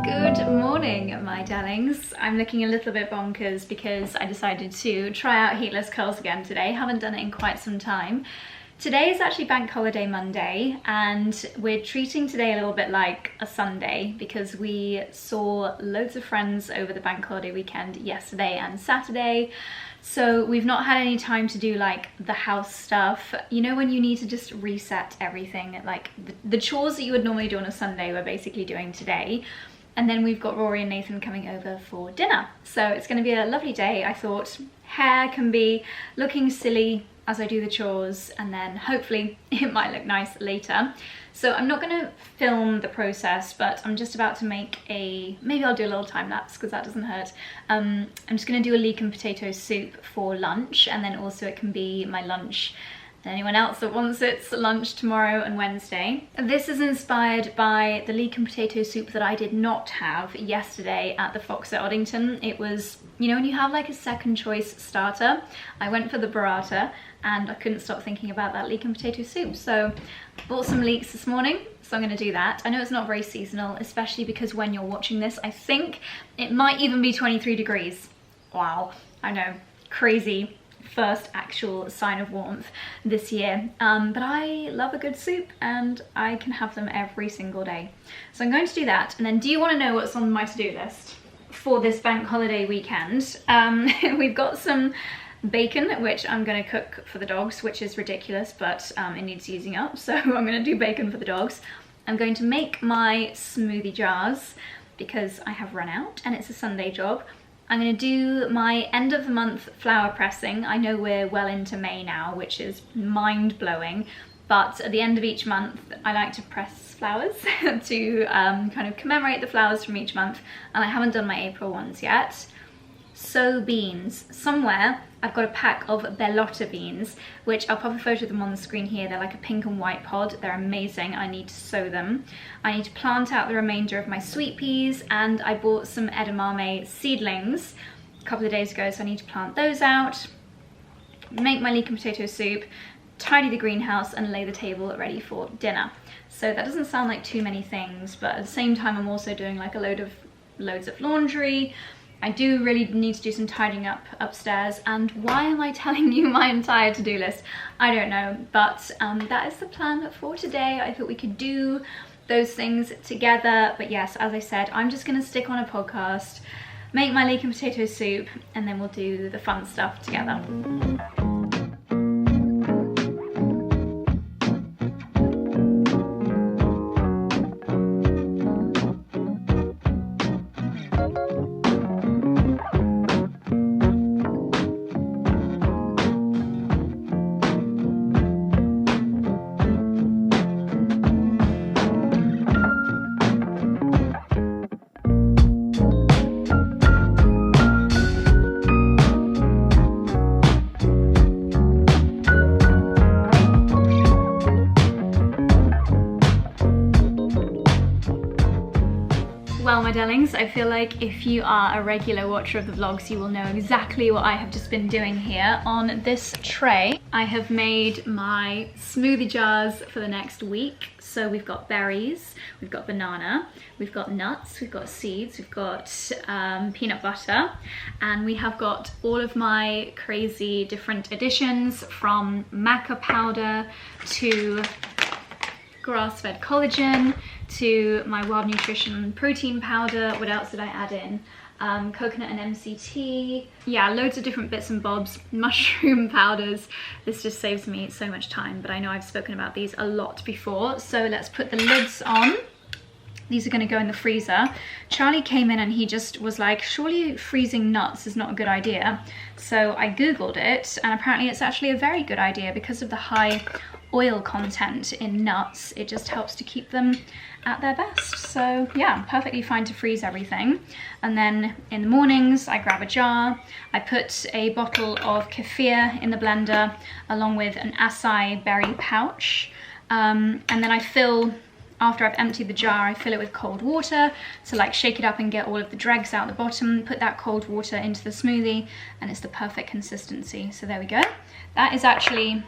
Good morning, my darlings. I'm looking a little bit bonkers because I decided to try out heatless curls again today. Haven't done it in quite some time. Today is actually Bank Holiday Monday, and we're treating today a little bit like a Sunday because we saw loads of friends over the Bank Holiday weekend yesterday and Saturday. So we've not had any time to do like the house stuff. You know, when you need to just reset everything, like the chores that you would normally do on a Sunday we're basically doing today. And then we've got Rory and Nathan coming over for dinner. So it's going to be a lovely day. I thought hair can be looking silly as I do the chores, and then hopefully it might look nice later. So I'm not going to film the process, but I'm just about to make maybe I'll do a little time lapse because that doesn't hurt. I'm just going to do a leek and potato soup for lunch, and then also it can be my lunch. Anyone else that wants it's lunch tomorrow and Wednesday. This is inspired by the leek and potato soup that I did not have yesterday at the Fox at Oddington. It was, you know, when you have like a second choice starter, I went for the burrata and I couldn't stop thinking about that leek and potato soup. So I bought some leeks this morning, so I'm going to do that. I know it's not very seasonal, especially because when you're watching this, I think it might even be 23 degrees. Wow, I know, crazy. First actual sign of warmth this year, but I love a good soup and I can have them every single day. So I'm going to do that. And then, do you want to know what's on my to-do list for this Bank Holiday weekend? We've got some bacon, which I'm going to cook for the dogs, which is ridiculous, but it needs using up, so I'm going to do bacon for the dogs. I'm going to make my smoothie jars because I have run out and it's a Sunday job. I'm going to do my end of the month flower pressing. I know we're well into May now, which is mind-blowing, but at the end of each month I like to press flowers to kind of commemorate the flowers from each month, and I haven't done my April ones yet. So beans. Somewhere I've got a pack of 𝑭𝒊𝒏𝒅 beans, which I'll pop a photo of them on the screen here. They're like a pink and white pod. They're amazing. I need to sow them. I need to plant out the remainder of my sweet peas, and I bought some edamame seedlings a couple of days ago, so I need to plant those out, make my leek and potato soup, tidy the greenhouse, and lay the table ready for dinner. So that doesn't sound like too many things, but at the same time I'm also doing like loads of laundry. I do really need to do some tidying up upstairs, and why am I telling you my entire to-do list? I don't know, but that is the plan for today. I thought we could do those things together, but yes, as I said, I'm just gonna stick on a podcast, make my leek and potato soup, and then we'll do the fun stuff together. Well, my darlings, I feel like if you are a regular watcher of the vlogs, you will know exactly what I have just been doing here. On this tray, I have made my smoothie jars for the next week. So we've got berries, we've got banana, we've got nuts, we've got seeds, we've got peanut butter, and we have got all of my crazy different additions, from maca powder to grass-fed collagen to my Wild Nutrition protein powder. What else did I add in? Coconut and MCT. Yeah, loads of different bits and bobs. Mushroom powders. This just saves me so much time, but I know I've spoken about these a lot before. So let's put the lids on. These are going to go in the freezer. Charlie came in and he just was like, surely freezing nuts is not a good idea. So I googled it, and apparently it's actually a very good idea because of the high oil content in nuts. It just helps to keep them at their best. So yeah, perfectly fine to freeze everything. And then in the mornings I grab a jar, I put a bottle of kefir in the blender along with an acai berry pouch, and then I fill, after I've emptied the jar, I fill it with cold water to like shake it up and get all of the dregs out the bottom, put that cold water into the smoothie, and it's the perfect consistency. So there we go. That is actually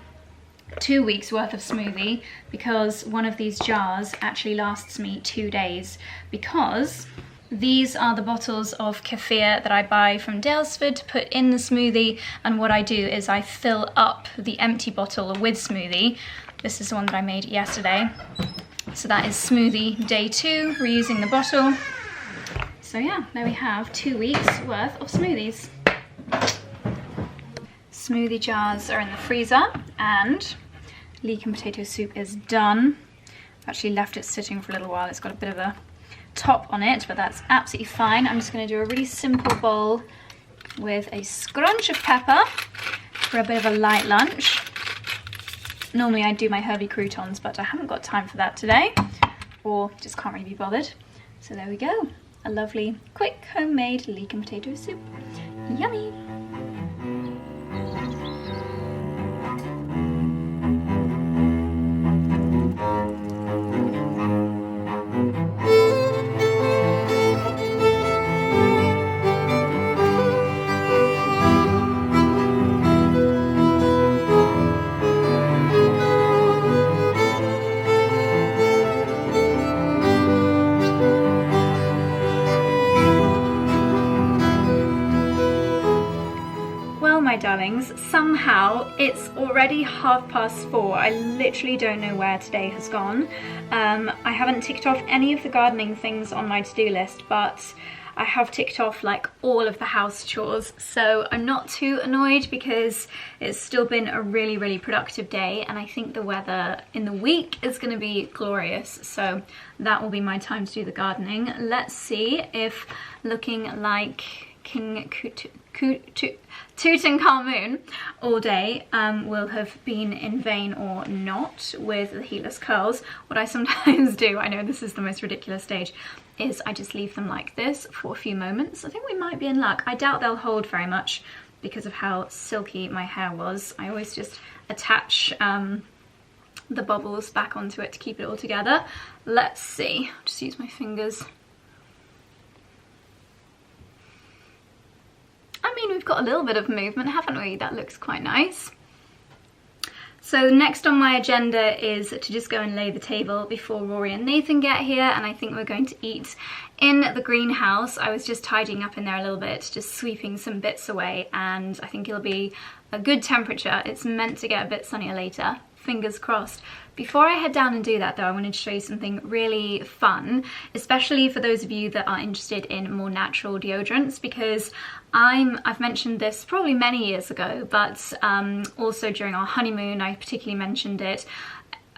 2 weeks worth of smoothie, because one of these jars actually lasts me 2 days, because These are the bottles of kefir that I buy from Daylesford to put in the smoothie, and what I do is I fill up the empty bottle with smoothie. This is the one that I made yesterday. So that is smoothie day 2, reusing the bottle. So yeah, there we have 2 weeks worth of smoothies. Smoothie jars are in the freezer, and leek and potato soup is done. I've actually left it sitting for a little while. It's got a bit of a top on it, but that's absolutely fine. I'm just going to do a really simple bowl with a scrunch of pepper for a bit of a light lunch. Normally I do my herby croutons, but I haven't got time for that today, or just can't really be bothered. So there we go, a lovely quick homemade leek and potato soup. Yummy! My darlings, somehow it's already 4:30. I literally don't know where today has gone. I haven't ticked off any of the gardening things on my to-do list, but I have ticked off like all of the house chores, so I'm not too annoyed because it's still been a really productive day, and I think the weather in the week is going to be glorious, so that will be my time to do the gardening. Let's see if looking like King Tutankhamun all day will have been in vain or not with the heatless curls. What I sometimes do, I know this is the most ridiculous stage, is I just leave them like this for a few moments. I think we might be in luck. I doubt they'll hold very much because of how silky my hair was. I always just attach the bubbles back onto it to keep it all together. Let's see, I'll just use my fingers. I mean, we've got a little bit of movement, haven't we? That looks quite nice. So next on my agenda is to just go and lay the table before Rory and Nathan get here, and I think we're going to eat in the greenhouse. I was just tidying up in there a little bit, just sweeping some bits away, and I think it'll be a good temperature. It's meant to get a bit sunnier later. Fingers crossed. Before I head down and do that though, I wanted to show you something really fun, especially for those of you that are interested in more natural deodorants, because I've mentioned this probably many years ago, but also during our honeymoon I particularly mentioned it.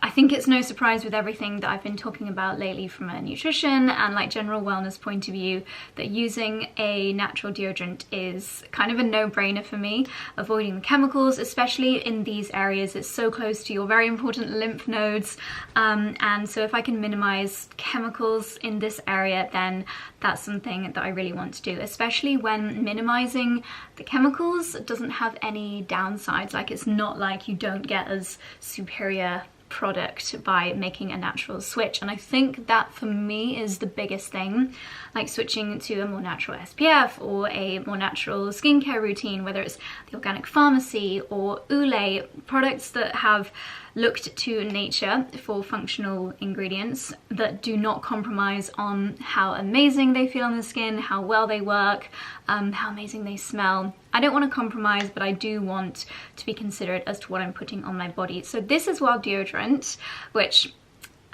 I think it's no surprise with everything that I've been talking about lately from a nutrition and like general wellness point of view that using a natural deodorant is kind of a no-brainer for me. Avoiding the chemicals, especially in these areas, it's so close to your very important lymph nodes, and so if I can minimize chemicals in this area, then that's something that I really want to do, especially when minimizing the chemicals doesn't have any downsides. Like, it's not like you don't get as superior product by making a natural switch, and I think that for me is the biggest thing, like switching to a more natural SPF or a more natural skincare routine, whether it's the Organic Pharmacy or 𝑭𝒌, products that have looked to nature for functional ingredients that do not compromise on how amazing they feel on the skin, how well they work, how amazing they smell. I don't want to compromise, but I do want to be considerate as to what I'm putting on my body. So this is 𝑭𝒊𝒏𝒅 deodorant, which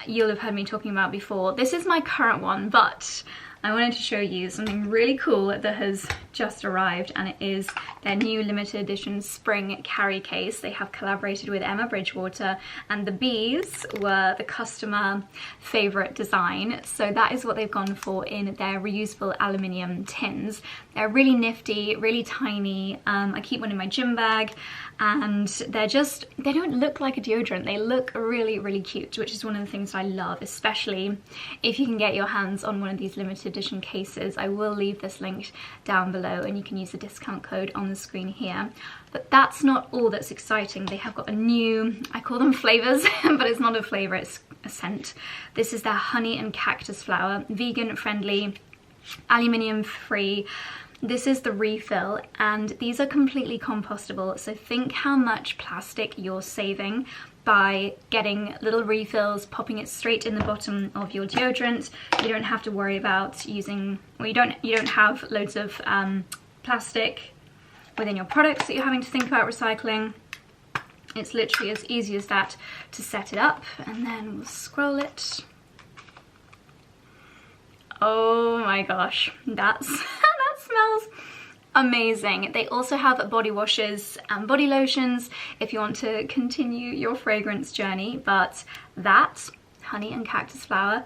you'll have heard me talking about before. This is my current one, but I wanted to show you something really cool that has just arrived, and it is their new limited edition spring carry case. They have collaborated with Emma Bridgewater, and the bees were the customer favorite design. So that is what they've gone for in their reusable aluminium tins. They're really nifty, really tiny. I keep one in my gym bag, and they don't look like a deodorant. They look really cute, which is one of the things I love, especially if you can get your hands on one of these limited edition cases. I will leave this linked down below, and you can use the discount code on the screen here. But that's not all that's exciting. They have got a new, I call them flavors, but it's not a flavor, it's a scent. This is their honey and cactus flower, vegan friendly, aluminium free. This is the refill, and these are completely compostable, so think how much plastic you're saving by getting little refills, popping it straight in the bottom of your deodorant. You don't have to worry about using, well, you don't have loads of plastic within your products that you're having to think about recycling. It's literally as easy as that to set it up, and then we'll scroll it. Oh my gosh, that smells amazing. They also have body washes and body lotions if you want to continue your fragrance journey, but that honey and cactus flower,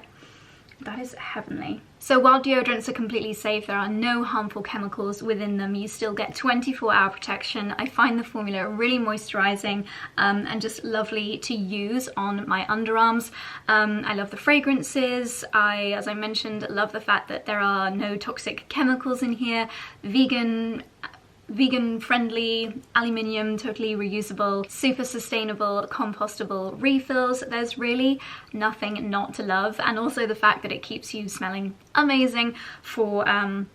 that is heavenly. So while deodorants are completely safe, there are no harmful chemicals within them. You still get 24-hour protection. I find the formula really moisturizing and just lovely to use on my underarms. I love the fragrances. As I mentioned, love the fact that there are no toxic chemicals in here. Vegan friendly, aluminium, totally reusable, super sustainable, compostable refills. There's really nothing not to love, and also the fact that it keeps you smelling amazing for I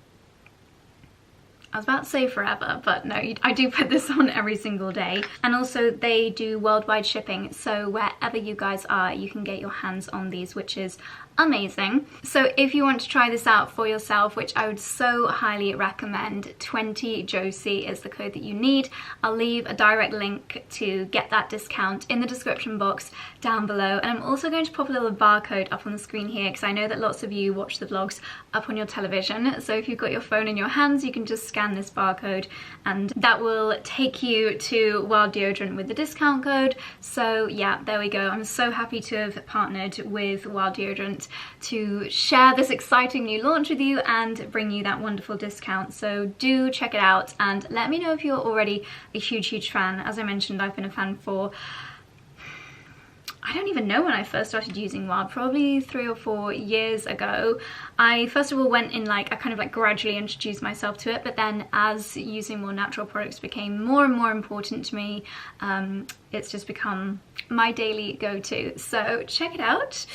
was about to say forever, but no, I do put this on every single day. And also they do worldwide shipping, so wherever you guys are, you can get your hands on these, which is amazing. So if you want to try this out for yourself, which I would so highly recommend, 𝑭𝒊𝒏𝒅 is the code that you need. I'll leave a direct link to get that discount in the description box down below, and I'm also going to pop a little barcode up on the screen here because I know that lots of you watch the vlogs up on your television. So if you've got your phone in your hands, you can just scan this barcode and that will take you to Wild Deodorant with the discount code. So yeah, there we go. I'm so happy to have partnered with Wild Deodorant to share this exciting new launch with you and bring you that wonderful discount. So do check it out and let me know if you're already a huge fan. As I mentioned, I've been a fan for, I don't even know when I first started using Wild, probably 3 or 4 years ago. I first of all went in I kind of gradually introduced myself to it, but then as using more natural products became more and more important to me, it's just become my daily go-to. So check it out.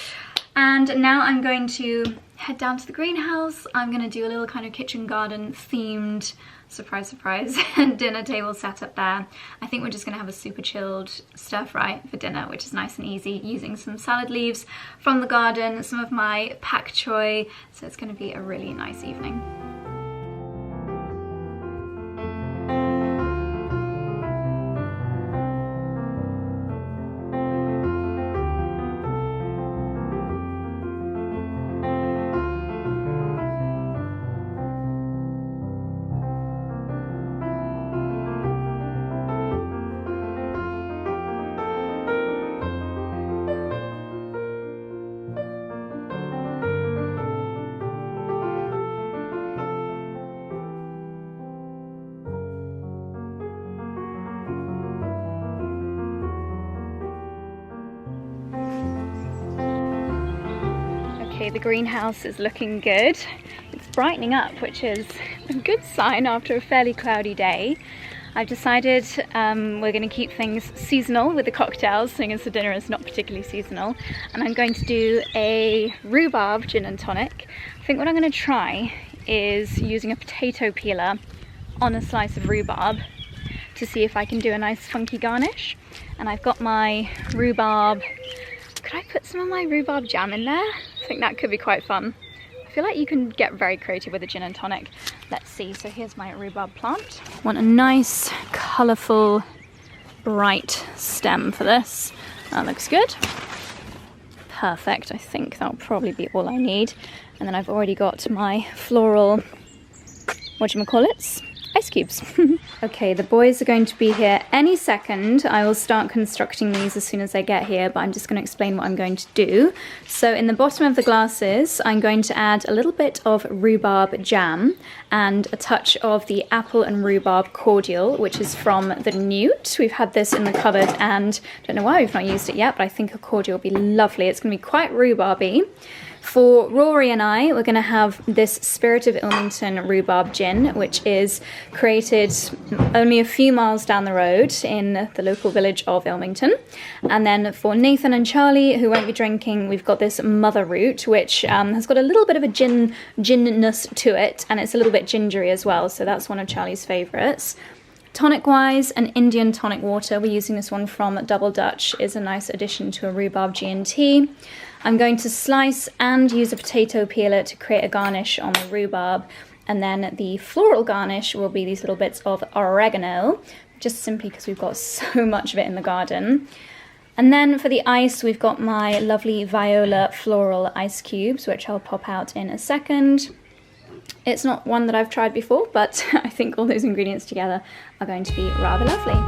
And now I'm going to head down to the greenhouse. I'm going to do a little kind of kitchen garden themed, surprise surprise, dinner table set up there. I think we're just going to have a super chilled stir fry for dinner, which is nice and easy, using some salad leaves from the garden, some of my pak choy, so it's going to be a really nice evening. The greenhouse is looking good. It's brightening up, which is a good sign after a fairly cloudy day. I've decided we're going to keep things seasonal with the cocktails, seeing as the dinner is not particularly seasonal, and I'm going to do a rhubarb gin and tonic. I think what I'm going to try is using a potato peeler on a slice of rhubarb to see if I can do a nice funky garnish. And I've got my rhubarb. Could I put some of my rhubarb jam in there? I think that could be quite fun. I feel like you can get very creative with a gin and tonic. Let's see, so here's my rhubarb plant. Want a nice, colourful, bright stem for this. That looks good. Perfect, I think that'll probably be all I need. And then I've already got my floral, 𝑭𝒊𝒏𝒅 ice cubes. Okay, the boys are going to be here any second. I will start constructing these as soon as they get here, but I'm just going to explain what I'm going to do. So in the bottom of the glasses, I'm going to add a little bit of rhubarb jam and a touch of the apple and rhubarb cordial, which is from the Newt. We've had this in the cupboard and don't know why we've not used it yet, but I think a cordial will be lovely. It's going to be quite rhubarby. For Rory and I, we're going to have this Spirit of Ilmington rhubarb gin, which is created only a few miles down the road in the local village of Ilmington. And then for Nathan and Charlie, who won't be drinking, we've got this Mother Root, which has got a little bit of a ginness to it, and it's a little bit gingery as well, so that's one of Charlie's favourites. Tonic-wise, an Indian tonic water. We're using this one from Double Dutch. It's a nice addition to a rhubarb G&T. I'm going to slice and use a potato peeler to create a garnish on the rhubarb. And then the floral garnish will be these little bits of oregano, just simply because we've got so much of it in the garden. And then for the ice, we've got my lovely Viola floral ice cubes, which I'll pop out in a second. It's not one that I've tried before, but I think all those ingredients together are going to be rather lovely.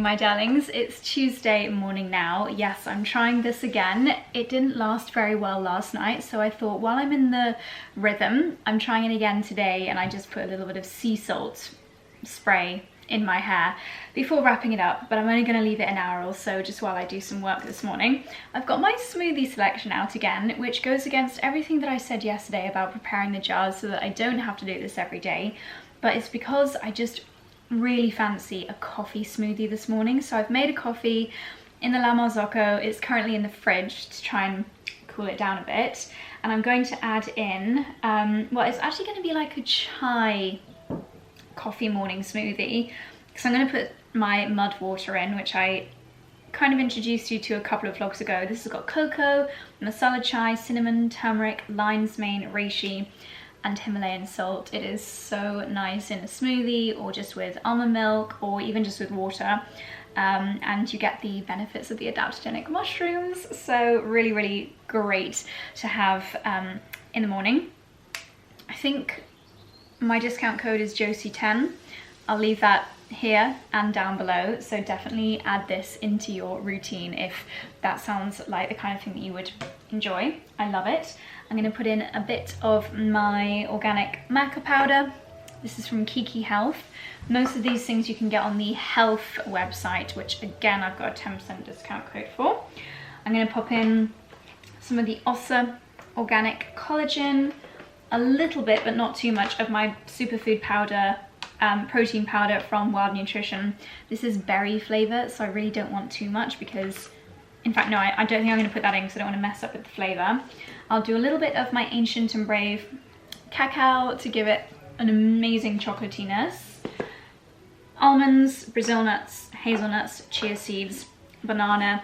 My darlings, it's Tuesday morning now. Yes, I'm trying this again. It didn't last very well last night, so I thought while I'm in the rhythm, I'm trying it again today, and I just put a little bit of sea salt spray in my hair before wrapping it up, but I'm only going to leave it an hour or so just while I do some work this morning. I've got my smoothie selection out again, which goes against everything that I said yesterday about preparing the jars so that I don't have to do this every day, but it's because I just really fancy a coffee smoothie this morning. So I've made a coffee in the 𝑭𝒊𝒏𝒅. It's currently in the fridge to try and cool it down a bit, and I'm going to add in well, it's actually going to be like a chai coffee morning smoothie, because I'm going to put my mud water in, which I kind of introduced you to a couple of vlogs ago. This has got cocoa, masala chai, cinnamon, turmeric, lion's mane, reishi and Himalayan salt. It is so nice in a smoothie, or just with almond milk, or even just with water, and you get the benefits of the adaptogenic mushrooms. So really, really great to have in the morning. I think my discount code is Josie10. I'll leave that here and down below, so definitely add this into your routine if that sounds like the kind of thing that you would enjoy. I love it. I'm going to put in a bit of my organic maca powder, This is from Kiki Health. Most of these things you can get on the Health website, which again, I've got a 10% discount code for. I'm gonna pop in some of the 𝑭𝒊𝒏𝒅 organic collagen, a little bit, but not too much, of my superfood powder, protein powder from Wild Nutrition. This is berry flavor, so I really don't want too much because, in fact, no, I don't think I'm gonna put that in because I don't wanna mess up with the flavor. I'll do a little bit of my Ancient and Brave cacao to give it an amazing chocolatiness. Almonds, Brazil nuts, hazelnuts, chia seeds, banana,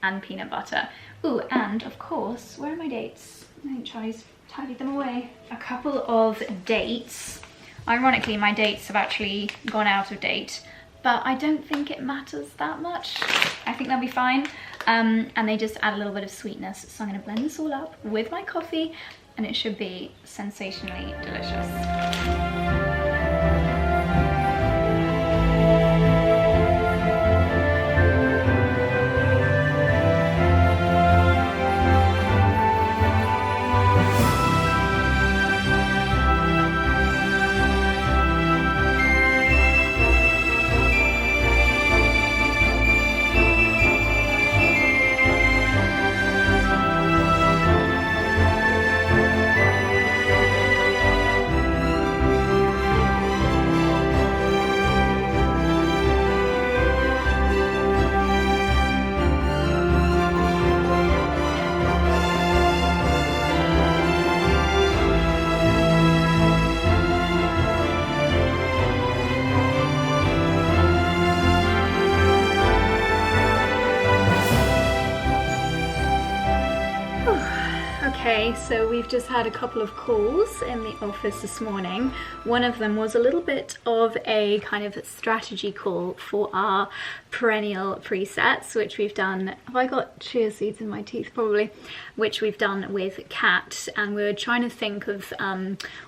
and peanut butter. Ooh, and of course, where are my dates? I think Charlie's tidied them away. A couple of dates. Ironically, my dates have actually gone out of date, but I don't think it matters that much. I think they'll be fine. And they just add a little bit of sweetness. So I'm gonna blend this all up with my coffee and it should be sensationally delicious. Okay, so we've just had a couple of calls in the office this morning. One of them was a little bit of a kind of strategy call for our Perennial presets, which we've done. Have I got chia seeds in my teeth? Probably. Which we've done with Kat, and we're trying to think of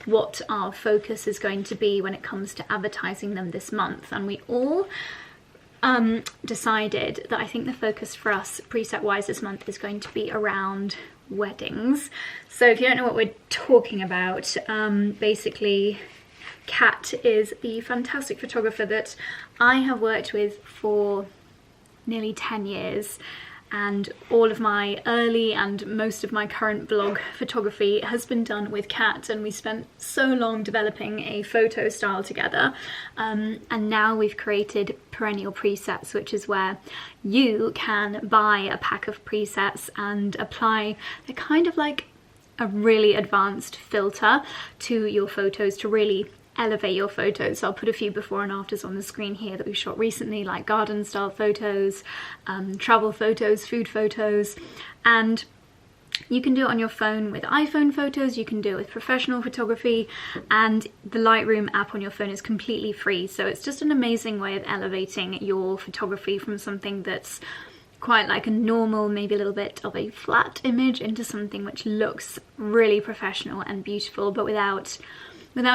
what our focus is going to be when it comes to advertising them this month. And we all decided that I think the focus for us preset wise this month is going to be around weddings. So if you don't know what we're talking about, basically Kat is the fantastic photographer that I have worked with for nearly 10 years, and all of my early and most of my current blog photography has been done with Kat, and we spent so long developing a photo style together, and now we've created Perennial presets, which is where you can buy a pack of presets and apply, they're kind of like a really advanced filter to your photos to really elevate your photos. So I'll put a few before and afters on the screen here that we shot recently, like garden style photos, travel photos, food photos, and you can do it on your phone with iPhone photos, you can do it with professional photography, and the Lightroom app on your phone is completely free. So it's just an amazing way of elevating your photography from something that's quite like a normal, maybe a little bit of a flat image, into something which looks really professional and beautiful, but without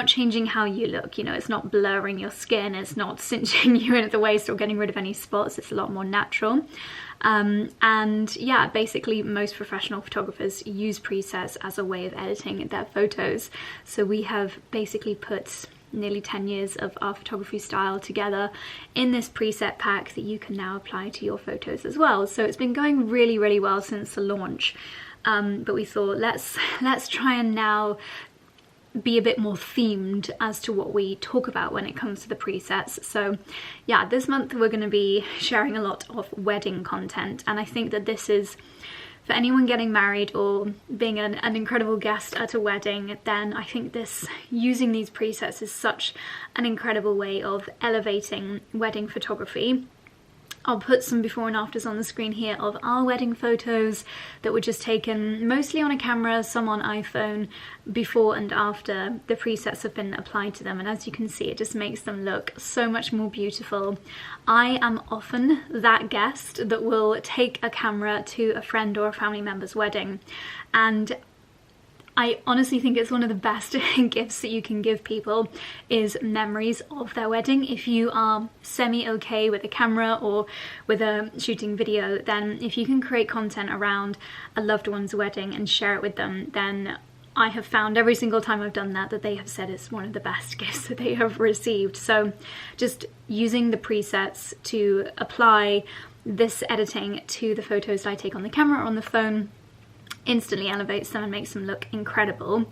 changing how you look. You know, it's not blurring your skin, it's not cinching you in at the waist or getting rid of any spots. It's a lot more natural. And yeah, basically most professional photographers use presets as a way of editing their photos. So we have basically put nearly 10 years of our photography style together in this preset pack that you can now apply to your photos as well. So it's been going really, really well since the launch. But we thought, let's try and now be a bit more themed as to what we talk about when it comes to the presets. So yeah, this month we're going to be sharing a lot of wedding content, and I think that this is for anyone getting married or being an incredible guest at a wedding. Then I think using these presets is such an incredible way of elevating wedding photography. I'll put some before and afters on the screen here of our wedding photos that were just taken mostly on a camera, some on iPhone, before and after the presets have been applied to them. And as you can see, it just makes them look so much more beautiful. I am often that guest that will take a camera to a friend or a family member's wedding, and I honestly think it's one of the best gifts that you can give people is memories of their wedding. If you are semi-okay with a camera or with a shooting video, then if you can create content around a loved one's wedding and share it with them, then I have found every single time I've done that they have said it's one of the best gifts that they have received. So just using the presets to apply this editing to the photos that I take on the camera or on the phone instantly elevates them and makes them look incredible.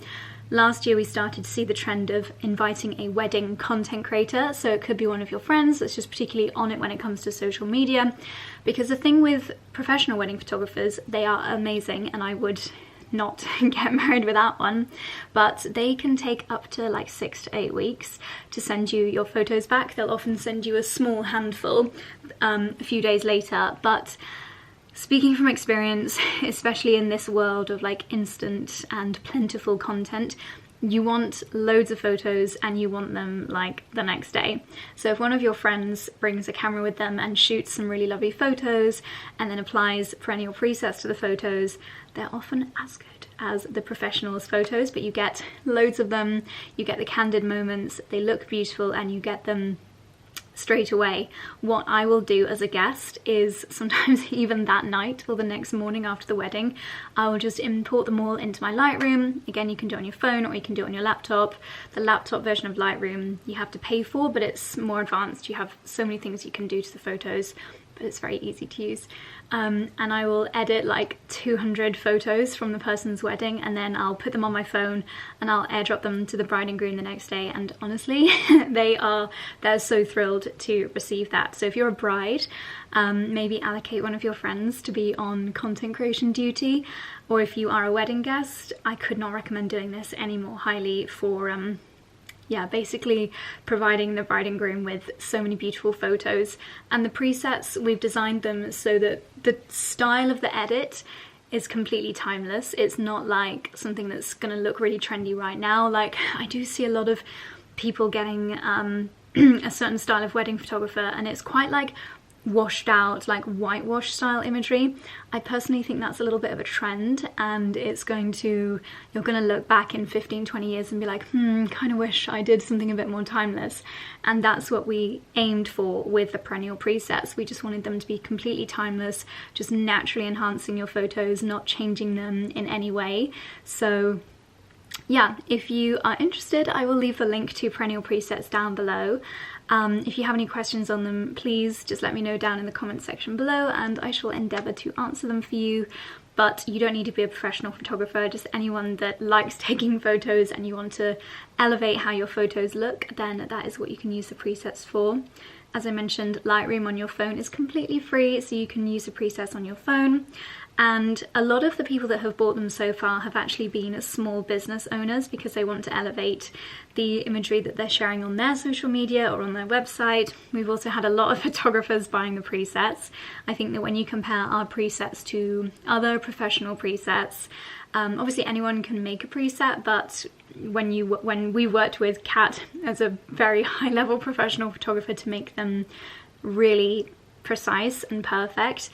Last year we started to see the trend of inviting a wedding content creator, so it could be one of your friends that's just particularly on it when it comes to social media, because the thing with professional wedding photographers, they are amazing and I would not get married without one, but they can take up to like 6 to 8 weeks to send you your photos back. They'll often send you a small handful a few days later, but speaking from experience, especially in this world of like instant and plentiful content, you want loads of photos and you want them like the next day. So if one of your friends brings a camera with them and shoots some really lovely photos and then applies Perennial presets to the photos, they're often as good as the professionals' photos, but you get loads of them, you get the candid moments, they look beautiful, and you get them straight away. What I will do as a guest is sometimes even that night or the next morning after the wedding, I will just import them all into my Lightroom. Again, you can do it on your phone or you can do it on your laptop. The laptop version of Lightroom you have to pay for, but it's more advanced. You have so many things you can do to the photos, but it's very easy to use. And I will edit like 200 photos from the person's wedding, and then I'll put them on my phone and I'll airdrop them to the bride and groom the next day, and honestly they're so thrilled to receive that. So if you're a bride, maybe allocate one of your friends to be on content creation duty, or if you are a wedding guest, I could not recommend doing this any more highly for yeah, basically providing the bride and groom with so many beautiful photos. And the presets, we've designed them so that the style of the edit is completely timeless. It's not like something that's gonna look really trendy right now. Like, I do see a lot of people getting a certain style of wedding photographer, and it's quite like washed out, like whitewash style imagery. I personally think that's a little bit of a trend, and it's going to, you're going to look back in 15-20 years and be like, kind of wish I did something a bit more timeless. And that's what we aimed for with the Perennial presets. We just wanted them to be completely timeless, just naturally enhancing your photos, not changing them in any way. So yeah, if you are interested, I will leave the link to Perennial presets down below. If you have any questions on them, please just let me know down in the comments section below, and I shall endeavour to answer them for you. But you don't need to be a professional photographer, just anyone that likes taking photos and you want to elevate how your photos look, then that is what you can use the presets for. As I mentioned, Lightroom on your phone is completely free, so you can use the presets on your phone. And a lot of the people that have bought them so far have actually been small business owners, because they want to elevate the imagery that they're sharing on their social media or on their website. We've also had a lot of photographers buying the presets. I think that when you compare our presets to other professional presets, obviously anyone can make a preset, but when we worked with Kat as a very high-level professional photographer to make them really precise and perfect,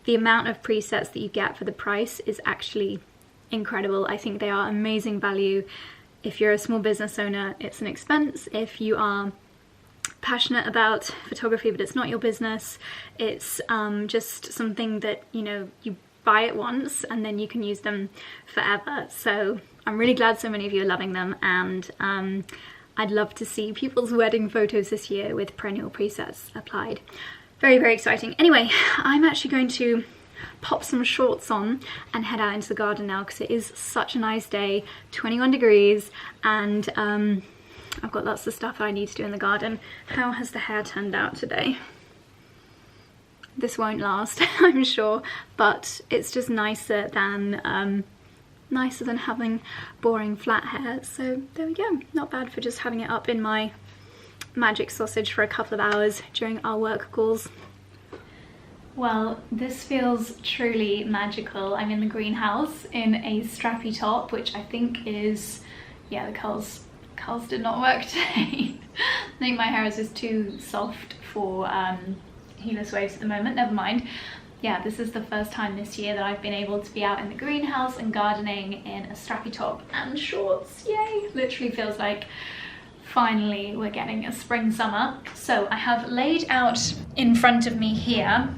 the amount of presets that you get for the price is actually incredible. I think they are amazing value. If you're a small business owner, it's an expense. If you are passionate about photography but it's not your business, it's just something that, you know, you buy it once and then you can use them forever. So I'm really glad so many of you are loving them, and I'd love to see people's wedding photos this year with Perennial presets applied. Very, very exciting. Anyway, I'm actually going to pop some shorts on and head out into the garden now, because it is such a nice day, 21 degrees, and I've got lots of stuff I need to do in the garden. How has the hair turned out today? This won't last, I'm sure, but it's just nicer than having boring flat hair. So there we go. Not bad for just having it up in my magic sausage for a couple of hours during our work calls. Well, this feels truly magical. I'm in the greenhouse in a strappy top, which I think is, yeah, the curls did not work today. I think my hair is just too soft for heelless waves at the moment. Never mind. Yeah, this is the first time this year that I've been able to be out in the greenhouse and gardening in a strappy top and shorts. Yay! Literally feels like finally we're getting a spring summer. So I have laid out in front of me here,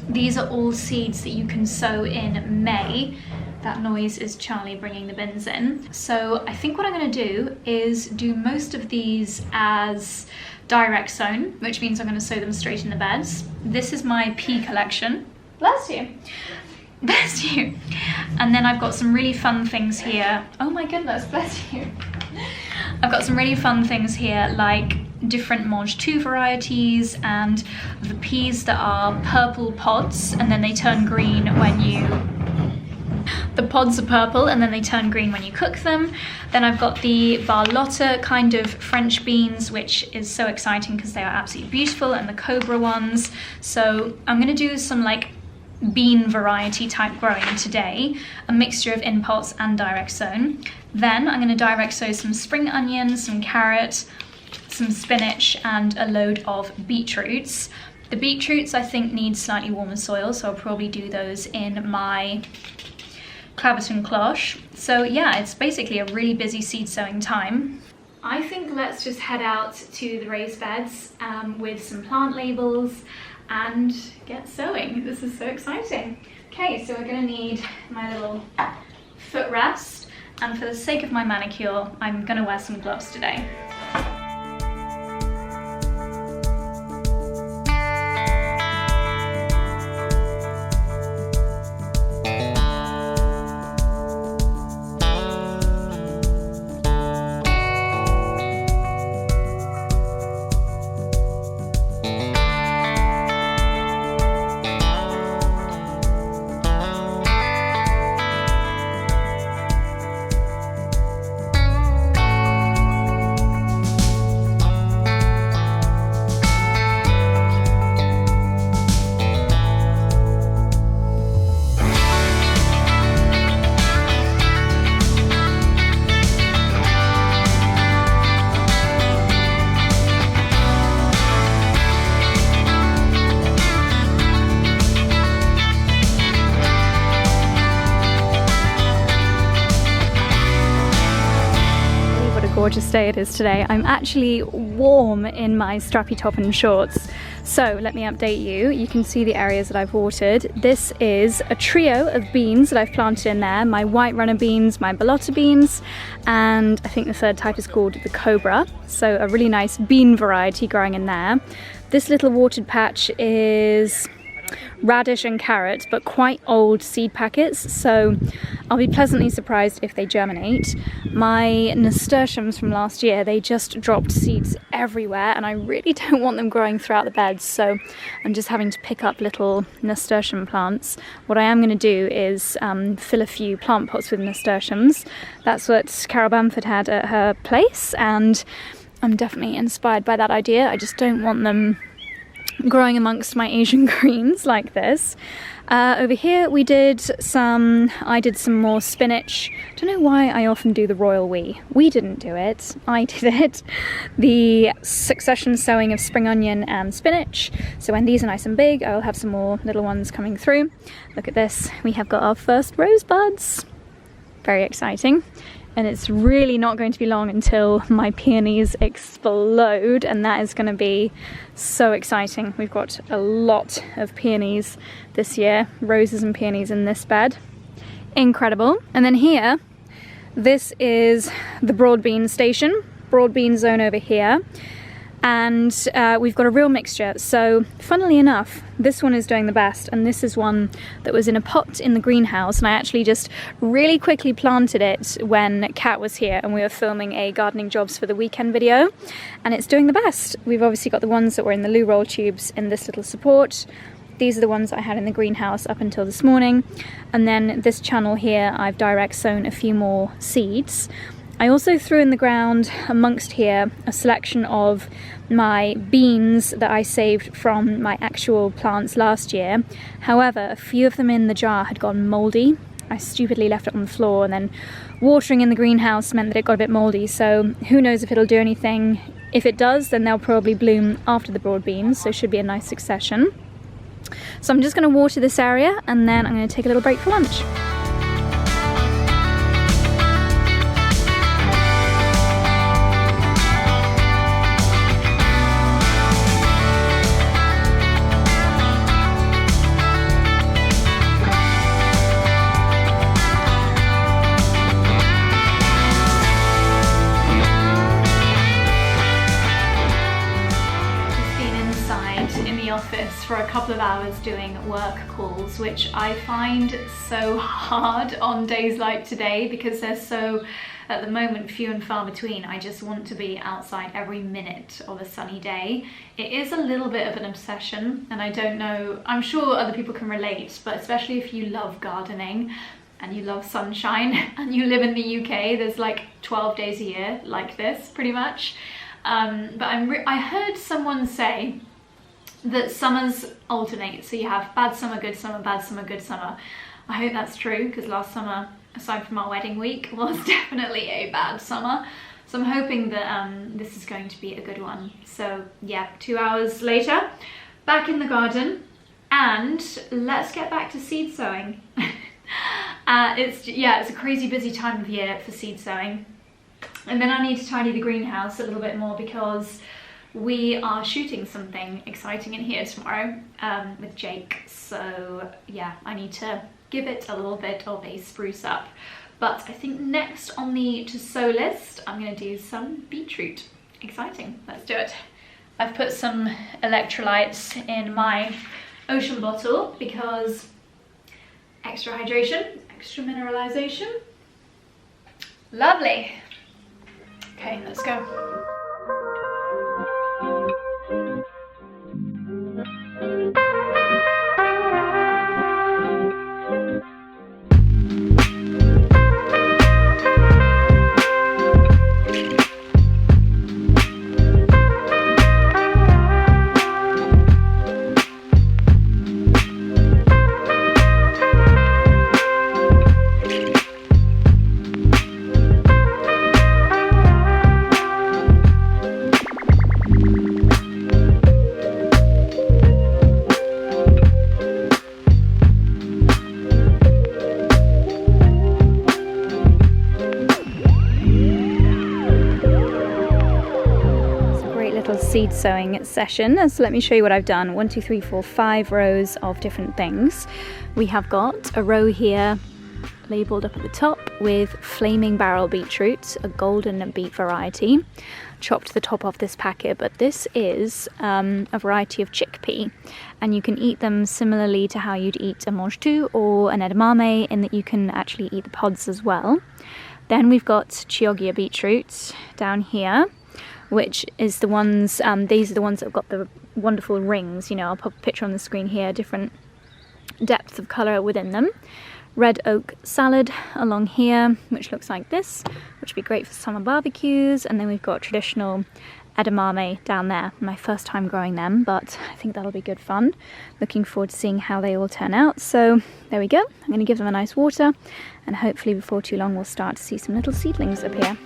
these are all seeds that you can sow in May. That noise is Charlie bringing the bins in. So I think what I'm going to do is do most of these as direct sewn, which means I'm going to sew them straight in the beds. This is my pea collection. Bless you. Bless you. And then I've got some really fun things here. Oh my goodness, bless you. I've got some really fun things here, like different 𝑭𝒊𝒏𝒅 varieties and the peas that are purple pods and then they turn green when you... The pods are purple and then they turn green when you cook them. Then I've got the 𝑭𝒊𝒏𝒅 kind of French beans, which is so exciting because they are absolutely beautiful, and the 𝑐�ո𝒏𝒅 ones. So I'm going to do some like bean variety type growing today, a mixture of in pots and direct sown. Then I'm going to direct sow some spring onions, some carrot, some spinach and a load of beetroots. The beetroots I think need slightly warmer soil, so I'll probably do those in my 𝘞𝘩𝘢𝘞𝘦𝘢𝘅. So yeah, it's basically a really busy seed sowing time. I think let's just head out to the raised beds with some plant labels and get sewing. This is so exciting. Okay, so we're gonna need my little footrest, and for the sake of my manicure, I'm gonna wear some gloves today. Gorgeous day it is today. I'm actually warm in my strappy top and shorts. So let me update you. You can see the areas that I've watered. This is a trio of beans that I've planted in there. My white runner beans, my 𝑭𝒊𝒏𝒅 beans, and I think the third type is called the 𝑐𝑑𝑒𝑏𝒅. So a really nice bean variety growing in there. This little watered patch is radish and carrot, but quite old seed packets, so I'll be pleasantly surprised if they germinate. My nasturtiums from last year, they just dropped seeds everywhere and I really don't want them growing throughout the beds, so I'm just having to pick up little nasturtium plants. What I am going to do is fill a few plant pots with nasturtiums. That's what Carol Bamford had at her place, and I'm definitely inspired by that idea. I just don't want them growing amongst my Asian greens like this. Over here I did some more spinach. Don't know why I often do the royal we. We didn't do it, I did it. The succession sowing of spring onion and spinach. So when these are nice and big, I'll have some more little ones coming through. Look at this, we have got our first rosebuds. Very exciting. And it's really not going to be long until my peonies explode, and that is going to be so exciting. We've got a lot of peonies this year, roses and peonies in this bed. Incredible. And then here, this is the broad bean station, broad bean zone over here. And we've got a real mixture. So funnily enough, this one is doing the best, and this is one that was in a pot in the greenhouse, and I actually just really quickly planted it when Kat was here and we were filming a gardening jobs for the weekend video, and it's doing the best. We've obviously got the ones that were in the loo roll tubes in this little support. These are the ones I had in the greenhouse up until this morning, and then this channel here I've direct sown a few more seeds. I also threw in the ground amongst here a selection of my beans that I saved from my actual plants last year. However, a few of them in the jar had gone mouldy. I stupidly left it on the floor, and then watering in the greenhouse meant that it got a bit mouldy, so who knows if it'll do anything. If it does, then they'll probably bloom after the broad beans, so it should be a nice succession. So I'm just going to water this area, and then I'm going to take a little break for lunch. required in the office for a couple of hours doing work calls, which I find so hard on days like today because they're so, at the moment, few and far between. I just want to be outside every minute of a sunny day. It is a little bit of an obsession, and I don't know, I'm sure other people can relate, but especially if you love gardening and you love sunshine and you live in the UK, there's like 12 days a year like this, pretty much. But I heard someone say that summers alternate, so you have bad summer, good summer, bad summer, good summer. I hope that's true, because last summer, aside from our wedding week, was definitely a bad summer. So I'm hoping that this is going to be a good one. So yeah, 2 hours later, back in the garden, and let's get back to seed sowing. It's a crazy busy time of year for seed sowing. And then I need to tidy the greenhouse a little bit more because we are shooting something exciting in here tomorrow with Jake. So yeah, I need to give it a little bit of a spruce up. But I think next on the to sow list, I'm going to do some beetroot. Exciting, let's do it. I've put some electrolytes in my ocean bottle because extra hydration, extra mineralization. Lovely. Okay, let's go. Seed sowing session. So let me show you what I've done. 1, 2, 3, 4, 5 rows of different things. We have got a row here labelled up at the top with flaming barrel beetroot, a golden beet variety. Chopped the top off this packet, but this is a variety of chickpea, and you can eat them similarly to how you'd eat a 𝑭𝒒𝒐𝑡 or an edamame, in that you can actually eat the pods as well. Then we've got 𝑭𝒒𝒏𝒅 beetroot down here, which is the ones, these are the ones that have got the wonderful rings. You know, I'll pop a picture on the screen here, different depths of colour within them. Red oak salad along here, which looks like this, which would be great for summer barbecues. And then we've got traditional edamame down there. My first time growing them, but I think that'll be good fun. Looking forward to seeing how they all turn out. So there we go. I'm going to give them a nice water, and hopefully before too long we'll start to see some little seedlings appear.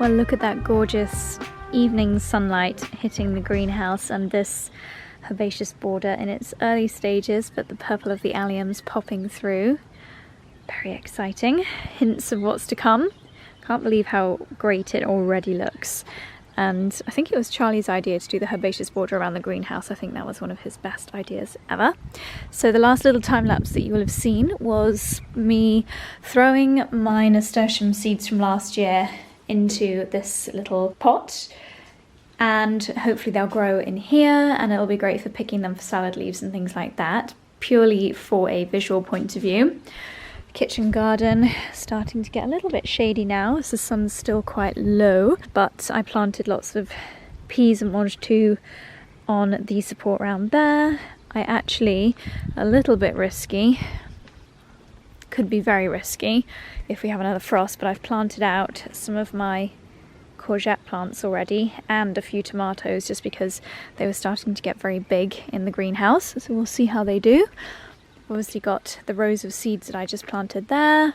Well, look at that gorgeous evening sunlight hitting the greenhouse and this herbaceous border in its early stages, but the purple of the alliums popping through. Very exciting. Hints of what's to come. Can't believe how great it already looks. And I think it was Charlie's idea to do the herbaceous border around the greenhouse. I think that was one of his best ideas ever. So the last little time lapse that you will have seen was me throwing my nasturtium seeds from last year into this little pot, and hopefully they'll grow in here and it'll be great for picking them for salad leaves and things like that, purely for a visual point of view. Kitchen garden starting to get a little bit shady now as the sun's still quite low, but I planted lots of peas and 𝑭𝒊𝒏𝒅 on the support round there. I actually, a little bit risky, could be very risky if we have another frost, but I've planted out some of my courgette plants already and a few tomatoes just because they were starting to get very big in the greenhouse, so we'll see how they do. Obviously got the rows of seeds that I just planted there,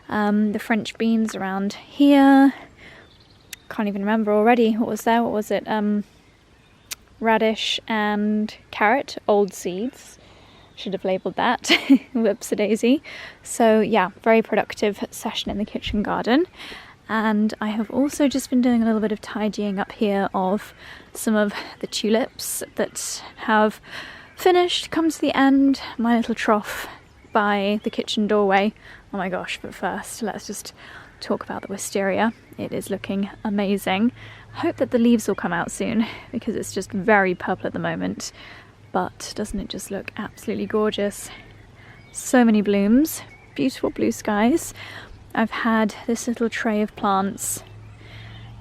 the French beans around here, can't even remember already what was there, what was it, radish and carrot, old seeds, should have labelled that, whoops a daisy. So yeah, very productive session in the kitchen garden. And I have also just been doing a little bit of tidying up here of some of the tulips that have finished, come to the end, my little trough by the kitchen doorway. Oh my gosh, but first let's just talk about the wisteria. It is looking amazing. I hope that the leaves will come out soon because it's just very purple at the moment, but doesn't it just look absolutely gorgeous? So many blooms, beautiful blue skies. I've had this little tray of plants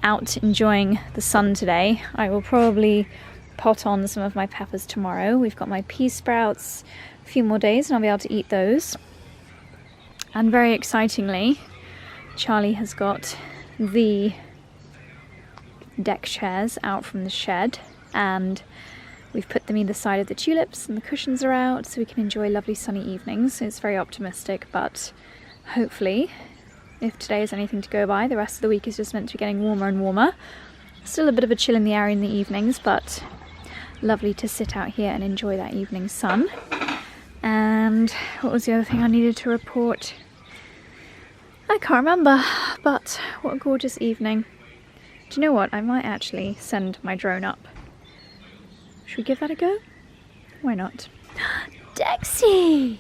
out enjoying the sun today. I will probably pot on some of my peppers tomorrow. We've got my pea sprouts, a few more days and I'll be able to eat those. And very excitingly, Charlie has got the deck chairs out from the shed and we've put them either side of the tulips and the cushions are out so we can enjoy lovely sunny evenings. It's very optimistic, but hopefully, if today is anything to go by, the rest of the week is just meant to be getting warmer and warmer. Still a bit of a chill in the air in the evenings, but lovely to sit out here and enjoy that evening sun. And what was the other thing I needed to report? I can't remember, but what a gorgeous evening. Do you know what? I might actually send my drone up. Should we give that a go? Why not? Dexy!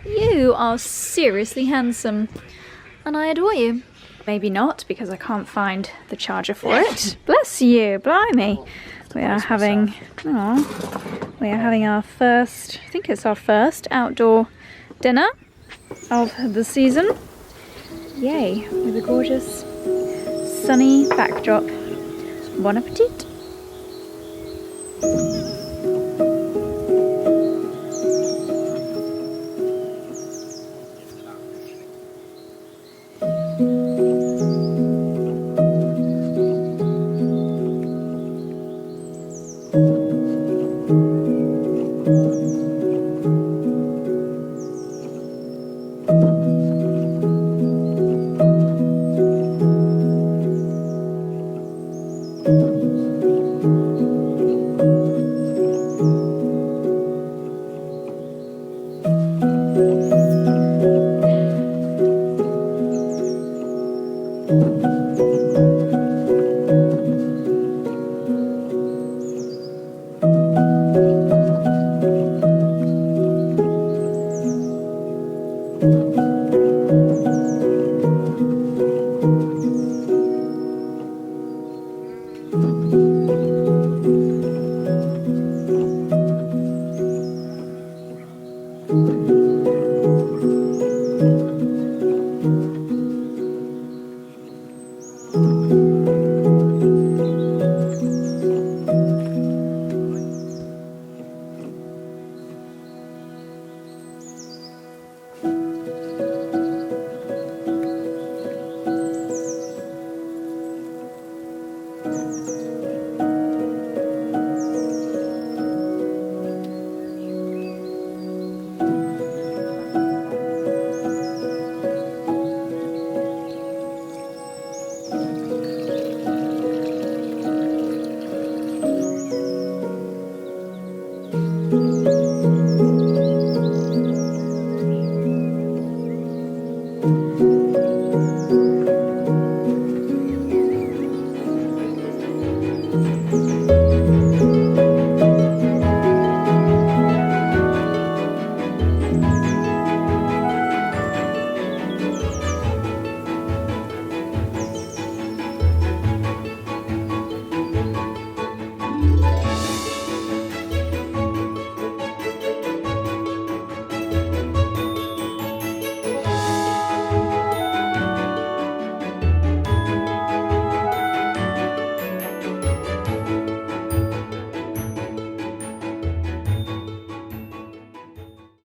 You are seriously handsome, and I adore you. Maybe not, because I can't find the charger for it. Bless you, blimey. We are having, our first, I think it's our first outdoor dinner of the season. Yay, with a gorgeous sunny backdrop. Bon appetit.